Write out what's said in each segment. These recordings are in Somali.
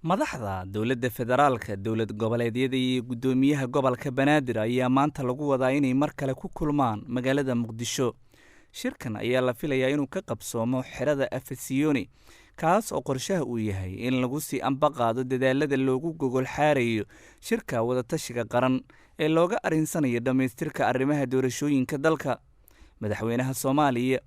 madaxda dowladda federaalka dowlad goboleedyada iyo guddoomiyaha gobolka banaadir ayaa maanta lagu wadaa inay mar kale ku kulmaan magaalada muqdisho. shirkan ayaa la filayaa inuu ka qabsoomo xerada afasiyoni, kaas oo qorshaha uu yahay in lagu sii ambaqaado dadaalada loogu gogol xaarayo shirka wadatashiga qaran ee looga arinsanayo dhammaystirka arrimaha doorashooyinka dalka. madaxweynaha soomaaliya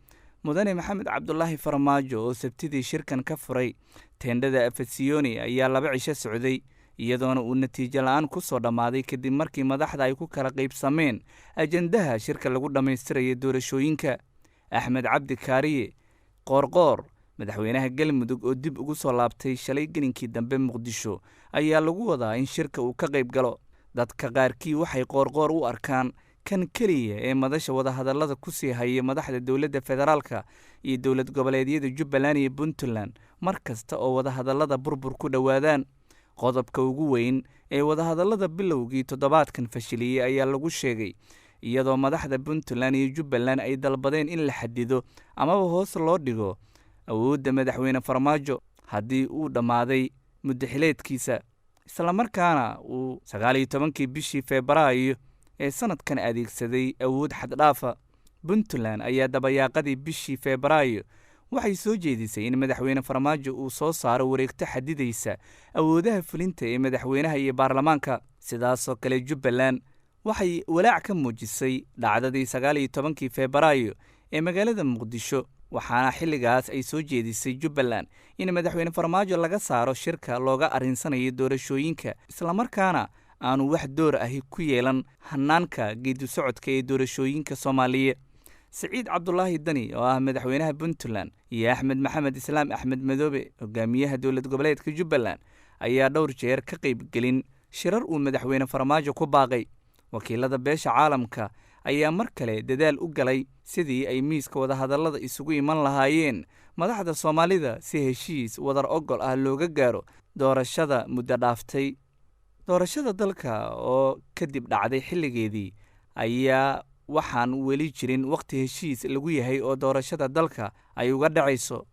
mudane maxamed cabdulaahi farmaajo oo sabtidii shirkan ka furay teendhada afasiyoni ayaa 2 cisho socday, iyadoona uu natiijo la'aan ku soo dhammaaday kadib markii madaxda ay ku kala qaybsameen ajandaha shirka lagu dhammaystirayo doorashooyinka. axmed cabdi kaariye qoorqoor, madaxweynaha galmudug oo dib ugu soo laabtay shalay gelinkii dambe muqdisho, ayaa lagu wadaa in shirka uu ka qayb galo. dadka qaarkii waxay qoorqoor u arkaan kan keliya ee madasha wadahadallada ku sii haya madaxda dowladda federaalka iyo dowlad goboleedyada jubbaland iyo puntland mar kasta oo wadahadallada burbur ku dhowaadaan. qodobka ugu weyn ee wadahadallada bilowgii toddobaadkan fashiliyey ayaa lagu sheegay, iyadoo madaxda puntland iyo jubbaland ay dalbadeen in la xadido amaba hoos loo dhigo awoodda madaxweyne farmaajo haddii uu dhammaaday muddaxileedkiisa, islamarkaana uu 19 bishii febraayo ee sanadkan adeegsaday awood xaddhaafa. puntland ayaa dabayaaqadii bishii febraayo waxay soo jeedisay in madaxweyne farmaajo uu soo saaro wareegto xadidaysa awoodaha fulinta ee madaxweynaha iyo baarlamaanka. sidaasoo kale jubbaland waxay walaac ka muujisay dhacdadii 19 febraayo ee magaalada muqdisho, waxaana xilligaas ay soo jeedisay jubbaland in madaxweyne farmaajo laga saaro shirka looga arinsanayo doorashooyinka, islamarkaana aanu wax door ahi ku yeelan hanaanka geedi socodka ee doorashooyinka soomaaliya. siciid cabdulaahi dani oo ah madaxweynaha puntland iyo axmed maxamed islaam axmed madoobe, hogaamiyaha dowlad goboleedka jubbaland, ayaa dhowr jeer ka qaybgelin shirar uu madaxweyne farmaajo ku baaqay. wakiilada beesha caalamka ayaa mar kale dadaal u galay sidii ay miiska wadahadallada isugu iman lahaayeen madaxda soomaalida si heshiis wadar ogol ah looga gaaro doorashada muddo dhaaftay. doorashada dalka oo kadib dhacday xilligeedii ayaa waxaan weli jirin wakhti heshiis lagu yahay oo doorashada dalka ay uga dhacayso.